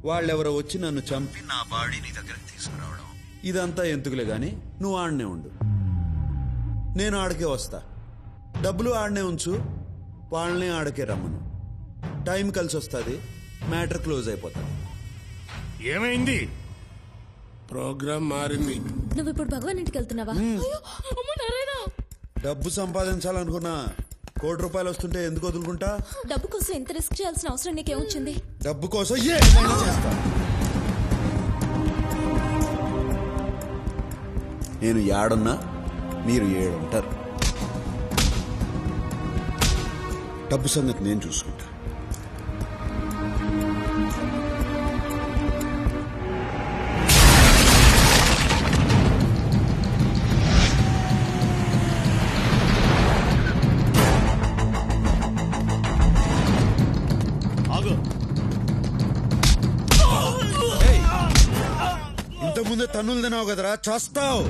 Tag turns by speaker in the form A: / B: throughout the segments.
A: వాళ్ళెవరో వచ్చి నన్ను చంపి నా బాడీ నీ దగ్గరికి తీసుకురావడం, ఇదంతా ఎందుకులే గాని నువ్వు ఆడనే ఉండు. నేను ఆడకే వస్తా. డబ్బులు ఆడనే ఉంచు, వాళ్ళనే ఆడకే రమ్మను. టైం కలిసి వస్తుంది, మ్యాటర్ క్లోజ్ అయిపోతా.
B: ఏమైంది? ప్రోగ్రామ్ మారింది.
C: నువ్వు ఇప్పుడు భగవాన్ ఇంటికి వెళ్తున్నావా?
A: డబ్బు సంపాదించాలనుకున్నా, ₹1,00,00,000 వస్తుంటే ఎందుకు వదులుకుంటా?
C: డబ్బు కోసం ఎంత రిస్క్ చేయాల్సిన అవసరం నీకేమొచ్చింది?
A: డబ్బు కోసం ఏమైనా చేస్తా. నేను ఏడున్నా మీరు ఏడుంటారు. డబ్బు సంగతి నేను చూసుకుంటా. ఇంతకుముందే తన్నులు తినావు కదరా, చేస్తావు.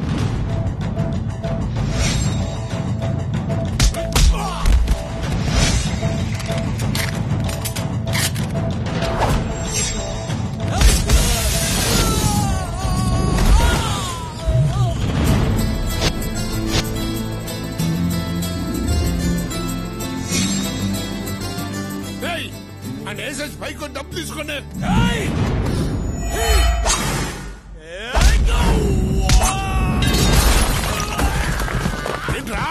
B: పైకి డబ్బు తీసుకోండి. ఏంట్రా?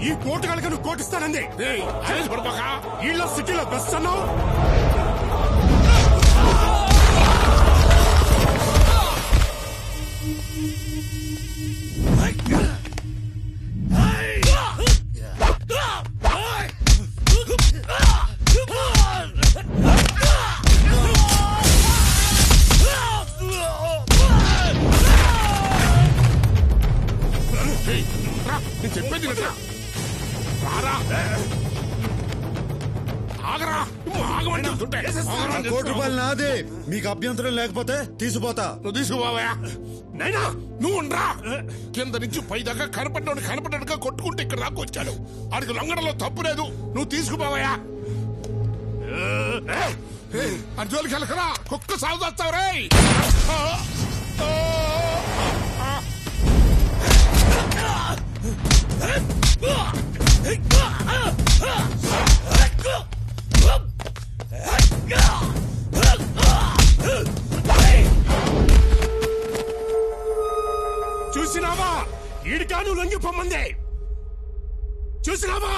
B: ఈ కోటు కనుక నువ్వు కోటిస్తానండి. వీళ్ళ సిటీలో బెస్ట్ అన్నావు. నేను చెప్పేది కదా,
A: ₹1,00,00,000 నాదే. మీకు అభ్యంతరం లేకపోతే తీసుకుపోతా.
B: నువ్వు తీసుకుపోవా? నైనా నువ్వు ఉండరా. కింద నుంచి పై దాకా కనపడ్డాడుగా కొట్టుకుంటే ఇక్కడ దాకా వచ్చాడు. ఆడికి లొంగడంలో తప్పు లేదు. నువ్వు తీసుకుపోవా? అని జోలికి వెళ్ళకరా, కుక్క సాగు చేస్తావు రే. చూసినావా? ఈడికాను లొంగిపోమంది. చూసినావా?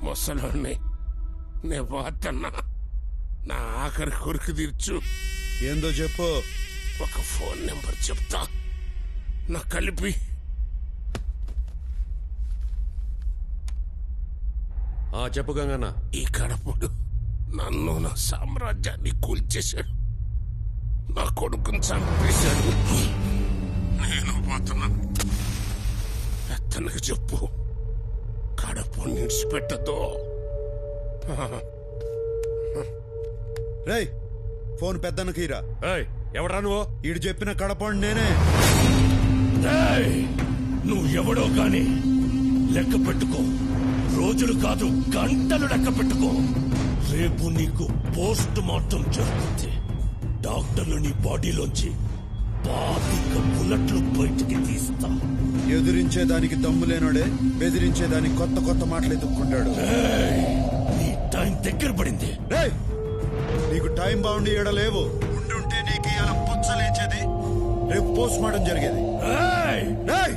B: ముసలోని నే పోతున్నా. నా ఆఖరి కొరికి తీర్చు.
A: ఏందో చెప్పు.
B: ఒక ఫోన్ నెంబర్ చెప్తా, నా కలిపి
D: చెప్పు గంగన్న.
B: ఈ కడపడు నన్ను నా సామ్రాజ్యాన్ని కూల్చేశాడు, నా కొడుకుని చంపేశాడు. నేను పోతున్నాను. అతనికి చెప్పు, కడప నిడిచిపెట్టదు.
A: రేయ్ ఫోన్ పెద్దన్నకి రా.
D: ఎవడ్రా నువ్వు?
A: ఈడు చెప్పిన కడపండి నేనే.
E: నువ్వు ఎవడో గాని లెక్క పెట్టుకో. రోజులు కాదు గంటలు లెక్క పెట్టుకో. రేపు నీకు పోస్ట్ మార్టం జరుగుతుంది. డాక్టర్లు నీ బాడీలోంచి 25 బుల్లెట్లు బయటికి తీస్తా.
A: ఎదిరించేదానికి దమ్ము లేనోడే బెదిరించేదానికి కొత్త కొత్త మాటలు ఎదుర్కొంటాడు.
E: నీ టైం దగ్గర పడింది.
A: రేయ్ నీకు టైం బాగుండి ఏడలేవు. ఉండుంటే నీకు ఇలా పుచ్చలేచేది, రేపు పోస్ట్ మార్టం జరిగేది. రేయ్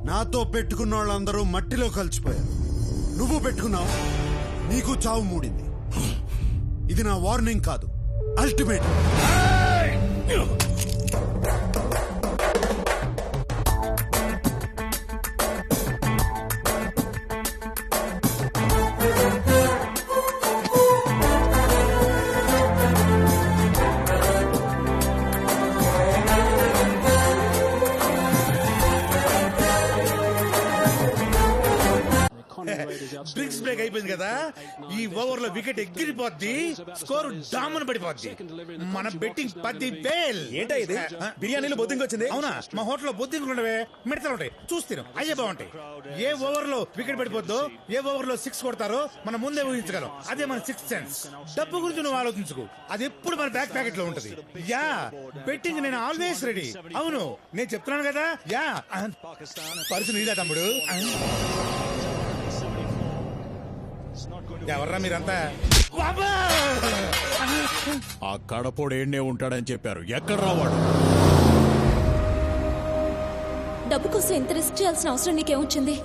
A: నాతో పెట్టుకున్న వాళ్ళందరూ మట్టిలో కలిసిపోయారు. నువ్వు పెట్టుకున్నావు, నీకు చావు మూడింది. ఇది నా వార్నింగ్ కాదు, అల్టిమేట్.
F: డ్రింక్స్ బ్రేక్ అయిపోయింది కదా, ఈ ఓవర్ లో వికెట్ ఎగిరిపోద్ది, స్కోర్ డామన్ పడిపోద్ది. మన బెట్టింగ్ 10,000.
G: ఏంటా ఇది? బిర్యానీలో బొద్దింగ్ వచ్చింది.
F: అవునా? మా హోటల్లో బొద్దింకులు ఉండవే, మిడతలు ఉంటాయి, చూస్తాను అయ్యే బాగుంటాయి. ఏ ఓవర్ లో వికెట్ పడిపోద్దో, ఏ ఓవర్ లో 6 కొడతారో మనం ముందే ఊహించగలం. అదే మన 6th సెన్స్. డబ్బు గురించి నువ్వు ఆలోచించుకో, అది ఎప్పుడు మన బ్యాక్ ప్యాకెట్ లో ఉంటది. యా బెట్టింగ్ నేను ఆల్వేస్ రెడీ. అవును నేను చెప్తున్నాను కదా. యా పరుసు నీదా తమ్ముడు. ఎవర్రా మీరంతా?
E: ఆ కడపోడు ఏడ్నే ఉంటాడని చెప్పారు. ఎక్కడ రావాడు?
C: డబ్బు కోసం ఎంత రిస్క్ చేయాల్సిన అవసరం నీకేమొచ్చింది?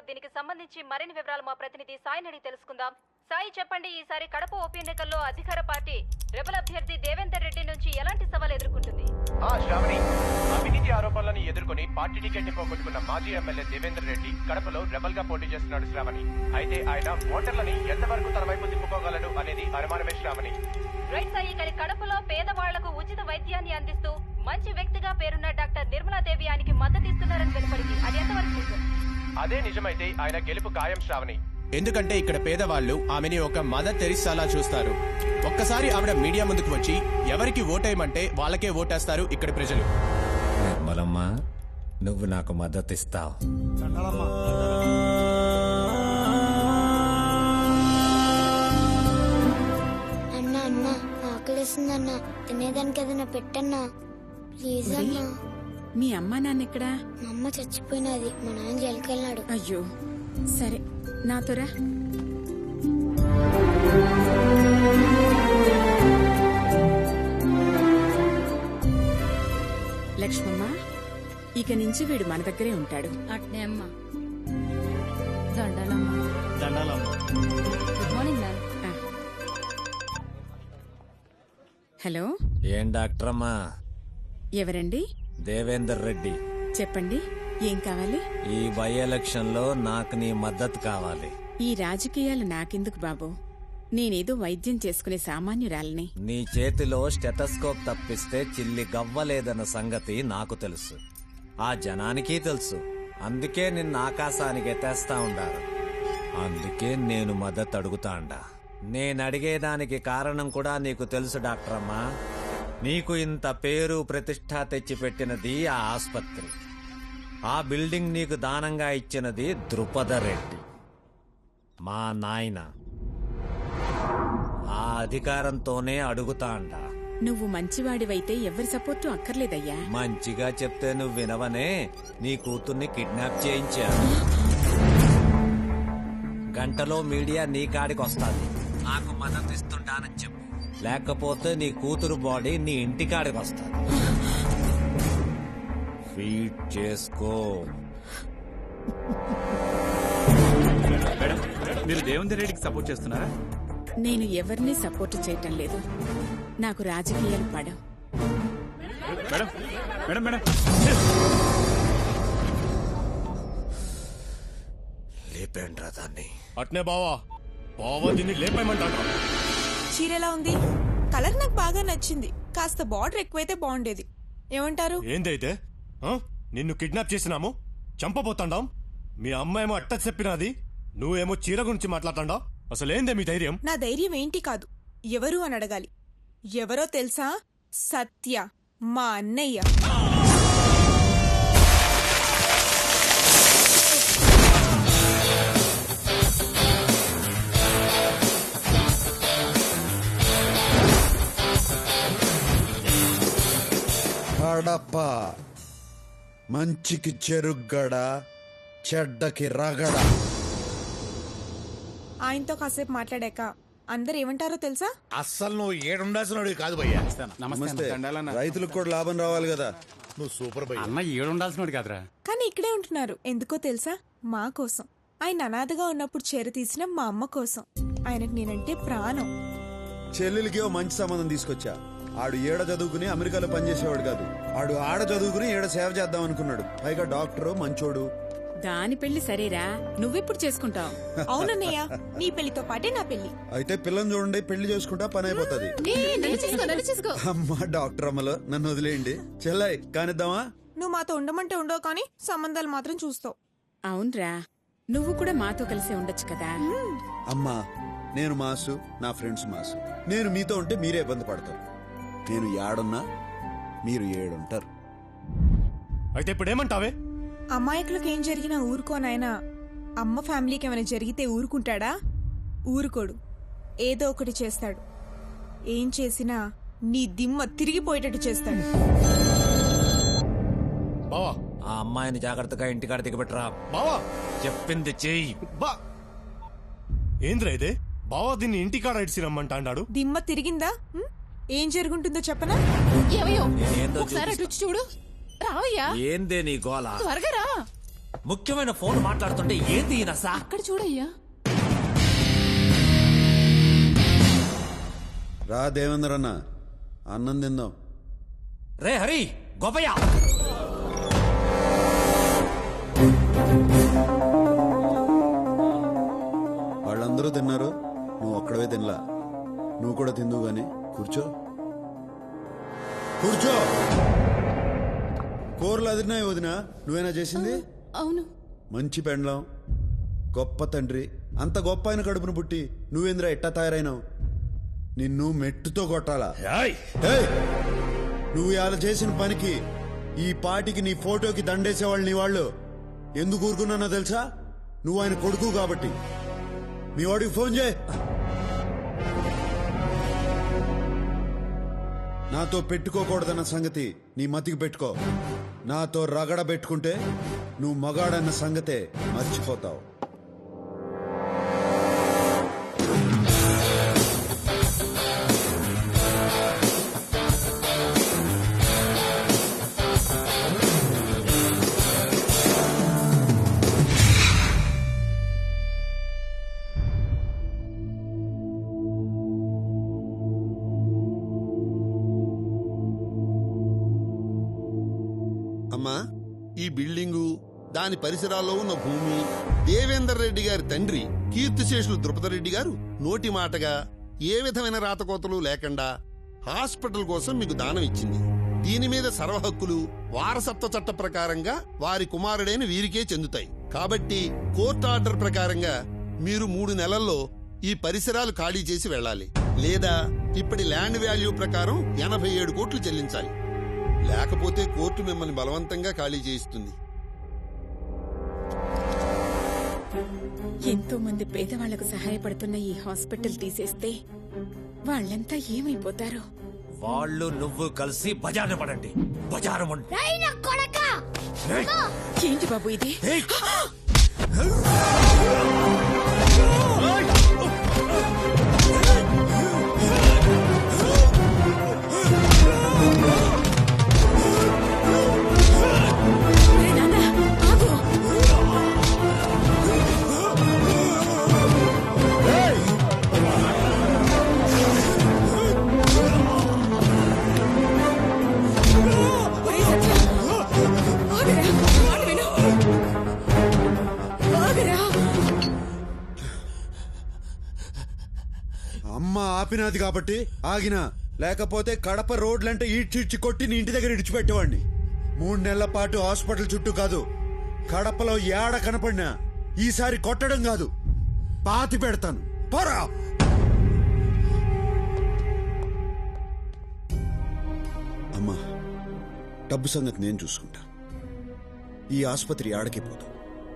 H: దీనికి సంబంధించి మరిన్ని వివరాలు మా ప్రతినిధి సాయి అడిగి తెలుసుకుందాం. సాయి చెప్పండి, ఈసారి కడప ఉప ఎన్నికల్లో అధికార పార్టీ రెబల్ అభ్యర్థి దేవేందర్ రెడ్డి నుంచి ఎలాంటి సవాల్ ఎదుర్కొంటుంది?
I: శ్రావణి, అవినీతి ఆరోపణలను ఎదుర్కొని పార్టీ టికెట్ ని పోగొట్టుకున్న మాజీ ఎమ్మెల్యే దేవేందర్ రెడ్డి కడపలో రెబల్ గా పోటీ చేస్తున్నాడు శ్రావణి. అయితే ఆయన ఓటర్లని ఎంతవరకు తన వైపు తిప్పుకోగలడు అనేది అనుమానమే శ్రావణి.
H: రైట్ సాయి, కానీ కడపలో పేదవాళ్లకు ఉచిత వైద్యాన్ని అందిస్తూ మంచి వ్యక్తిగా పేరున్న డాక్టర్ నిర్మలాదేవి ఆయనకి మద్దతు ఇస్తున్నారని వెలువడింది. అది ఎంతవరకు నిజం?
I: అదే నిజమైతే ఆయన గెలుపు ఖాయం శ్రావణి. ఎందుకంటే ఇక్కడ పేదవాళ్లు ఆమెని ఒక మదర్ తెరిసాలా చూస్తారు. ఒక్కసారి ఆవిడ మీడియా ముందుకు వచ్చి ఎవరికి ఓటేయమంటే వాళ్ళకే ఓటేస్తారు ఇక్కడి ప్రజలు.
J: నిర్మలమ్మ, నువ్వు నాకు మద్దతు ఇస్తావు.
K: అన్నా అన్నా ఆకలిస్తుందన్నా, తినేదానికి ఏదైనా పెట్టన్నా ప్లీజ్ అన్నా.
L: మీ అమ్మా నాన్న ఎక్కడా?
K: మా అమ్మ చచ్చిపోయినది, మా నాన్న జైలుకి వెళ్ళాడు.
L: అయ్యో సరే, నాతోరా. లక్ష్మమ్మ, ఇక నుంచి వీడు మన దగ్గరే ఉంటాడు.
C: అట్నే అమ్మా. దండాలమ్మా. Good morning ma'am.
L: హలో,
J: ఏం డాక్టరమ్మా?
L: ఎవరండి?
J: దేవేందర్ రెడ్డి.
L: చెప్పండి, ఏం కావాలి?
J: ఈ బై ఎలక్షన్ లో నాకు నీ మద్దతు కావాలి.
L: ఈ రాజకీయాలు నాకెందుకు బాబు? నేనేదో వైద్యం చేసుకునే సామాన్యురాలని.
J: నీ చేతిలో స్టెటస్కోప్ తప్పిస్తే చిల్లి గవ్వలేదన్న సంగతి నాకు తెలుసు, ఆ జనానికి తెలుసు. అందుకే నిన్ను ఆకాశానికి ఎత్తేస్తా ఉండారు. అందుకే నేను మద్దతు అడుగుతాండా. నేనడిగేదానికి కారణం కూడా నీకు తెలుసు డాక్టరమ్మా. నీకు ఇంత పేరు ప్రతిష్ట తెచ్చిపెట్టినది ఆ ఆస్పత్రి, ఆ బిల్డింగ్ నీకు దానంగా ఇచ్చినది ద్రుపద రెడ్డి, మా నాయన. ఆ అధికారంతోనే అడుగుతాండా.
L: నువ్వు మంచివాడివైతే ఎవరి సపోర్టు అక్కర్లేదయ్యా.
J: మంచిగా చెప్తే నువ్వు వినవనే, నీ కూతుర్ని కిడ్నాప్ చేయించాను. గంటలో మీడియా నీ కాడికి వస్తాది. నాకు మద్దతు ఇస్తుంటానని చెప్పు, లేకపోతే నీ కూతురు బాడీ నీ ఇంటికాడికి వస్తుంది. ఫీడ్ చేసుకో.
M: మీరు దేవేందర్ రెడ్డికి సపోర్ట్ చేస్తున్నారా?
L: నేను ఎవరిని సపోర్ట్ చేయటం లేదు. నాకు రాజకీయాలు పడవు.
M: మేడం మేడం మేడం
J: లేపేండ్రా దాన్ని.
E: అట్నే బావా, బావా దీన్ని లేపేయమంటాడు.
N: చీర ఎలా ఉంది? కలర్ నాకు బాగా నచ్చింది. కాస్త బార్డర్ ఎక్కువైతే బాగుండేది. ఏమంటారు?
E: ఏందైతే నిన్ను కిడ్నాప్ చేసినాము, చంపబోతాండాం. మీ అమ్మాయేమో అట్ట చెప్పినది, నువ్వేమో చీర గురించి మాట్లాడతాండా. అసలేందే మీ ధైర్యం?
N: నా ధైర్యం ఏంటి కాదు, ఎవరు అని అడగాలి. ఎవరో తెలుసా? సత్య, మా అన్నయ్య.
A: కడప మంచికి చెరుగ్గడ, చెడ్డకి రగడ.
N: ఆయనతో కాసేపు మాట్లాడాక అందరు ఏమంటారో తెలుసా?
F: అస్సలు నువ్వు ఏడుండాల్సిన కాదు భయ్యా.
A: నమస్తే. రైతులకు కూడా లాభం రావాలి కదా.
F: నువ్వు సూపర్ భయ్యా.
M: అన్న ఏడుండాల్సినోడు కాదురా.
N: కానీ ఇక్కడే ఉంటున్నారు. ఎందుకో తెలుసా? మా కోసం. ఆయన అనాథగా ఉన్నప్పుడు చీర తీసిన మా అమ్మ కోసం. ఆయనకు నేనంటే ప్రాణం.
A: చెల్లెలికి ఓ మంచి సంబంధం తీసుకొచ్చా. ఆడు ఏడ చదువుకుని అమెరికాలో పనిచేసేవాడు కాదు. ఆడు ఆడ చదువుకుని ఏడ సేవ చేద్దాం అనుకున్నాడు. పైగా డాక్టరు, మంచోడు.
L: దాని పెళ్లి సరేరా, నువ్వెప్పుడు చేసుకుంటావు?
N: అవునన్నయ్య, నీ పెళ్లితో పాటే నా పెళ్లి.
A: అయితే పిల్లని చూడండి, పెళ్లి చేసుకుంటా పని అయిపోతుంది. అమ్మా డాక్టర్ అమ్మలో నన్ను వదిలేయండి. చెల్లై కానిద్దామా?
N: నువ్వు మాతో ఉండమంటే ఉండవు, కానీ సంబంధాలు మాత్రం చూస్తావు.
L: అవునరా, నువ్వు కూడా మాతో కలిసి ఉండొచ్చు కదా.
A: అమ్మా, నేను మాసు, నా ఫ్రెండ్స్ మాసు. నేను మీతో ఉంటే మీరే ఇబ్బంది పడతారు. నేను ఏడున్నా మీరు ఏడుంటారు.
E: అయితే ఇప్పుడేమంటావే?
N: అమాయకులకు ఏం జరిగినా ఊరుకోనాయనా. అమ్మ ఫ్యామిలీకి ఏమైనా జరిగితే ఊరుకుంటాడా? ఊరుకోడు. ఏదో ఒకటి చేస్తాడు. ఏం చేసినా నీ దిమ్మ తిరిగిపోయేటట్టు చేస్తాడు.
E: బావా,
J: ఆ అమ్మాయిని జాగ్రత్తగా ఇంటికాడ దిగబెట్టరా.
E: బావా
J: చెప్పింది చెయ్యి.
E: ఏంద్రా ఇదే? బావా దీన్ని ఇంటికాడ ఇడిసి రమ్మంటా అన్నాడు.
N: దిమ్మ తిరిగిందా? ఏం జరుగుంటుందో చెప్పనా?
J: చూడు రావయ్యా. ఏందే నీ గోల? త్వరగా రా. ముఖ్యమైన ఫోన్ మాట్లాడుతుంటే ఏంది నసా?
N: అక్కడ చూడయ్యా.
A: రా దేవేంద్ర అన్న, అన్నం తిందాం.
J: రే హరి, గోపయ్య.
A: వాళ్ళందరూ తిన్నారు, నువ్వు ఒక్కడవే తినలా. నువ్వు కూడా తిందువు గాని కూర్చో. కూర్చో. కూరలు అదిరినాయి వదినా, నువ్వేనా చేసింది?
C: అవును.
A: మంచి పెండ్లం, గొప్ప తండ్రి. అంత గొప్ప ఆయన కడుపును పుట్టి నువ్వేంద్రా ఎట్టా తయారైనావు? నిన్ను మెట్టుతో కొట్టాలా? నువ్వు ఇలా చేసిన పనికి ఈ పాటికి నీ ఫోటోకి దండేసేవాళ్ళు నీ వాళ్ళు. ఎందుకు ఊరుకున్నానో తెలుసా? నువ్వు ఆయన కొడుకు కాబట్టి. మీ వాడికి ఫోన్ చేయి. నాతో పెట్టుకోకూడదన్న సంగతి నీ మతికి పెట్టుకో. నాతో రగడ పెట్టుకుంటే నువ్వు మగాడన్న సంగతే మర్చిపోతావు.
B: అమ్మా, ఈ బిల్డింగు, దాని పరిసరాల్లో ఉన్న భూమి దేవేందర్ రెడ్డి గారి తండ్రి కీర్తిశేషులు ద్రుపదరెడ్డి గారు నోటి మాటగా ఏ విధమైన రాతకోతలు లేకుండా హాస్పిటల్ కోసం మీకు దానం ఇచ్చింది. దీని మీద సర్వ హక్కులు వారసత్వ చట్ట ప్రకారంగా వారి కుమారుడైన వీరికే చెందుతాయి. కాబట్టి కోర్టు ఆర్డర్ ప్రకారంగా మీరు 3 నెలల్లో ఈ పరిసరాలు ఖాళీ చేసి వెళ్లాలి. లేదా ఇప్పటి ల్యాండ్ వాల్యూ ప్రకారం 87 కోట్లు చెల్లించాలి. లేకపోతే కోర్టు మిమ్మల్ని బలవంతంగా ఖాళీ చేయిస్తుంది.
L: ఎంతో మంది పేదవాళ్లకు సహాయపడుతున్న ఈ హాస్పిటల్ తీసేస్తే వాళ్ళంతా ఏమైపోతారో.
J: వాళ్ళు నువ్వు కలిసి బజారు పడండి. బజారు
L: ఏంటి బాబు ఇది?
A: ఆపినాది కాబట్టి ఆగినా, లేకపోతే కడప రోడ్లంటే ఈడ్చిడ్చి కొట్టి నీ ఇంటి దగ్గర ఇడిచిపెట్టేవాడిని. 3 నెలల పాటు హాస్పిటల్ చుట్టూ కాదు, కడపలో ఏడ కనపడినా ఈసారి కొట్టడం కాదు, పాతి పెడతాను. పోరా! అమ్మా, డబ్బు సంగతి నేను చూసుకుంటా. ఈ ఆసుపత్రి ఆడకే పోతాం.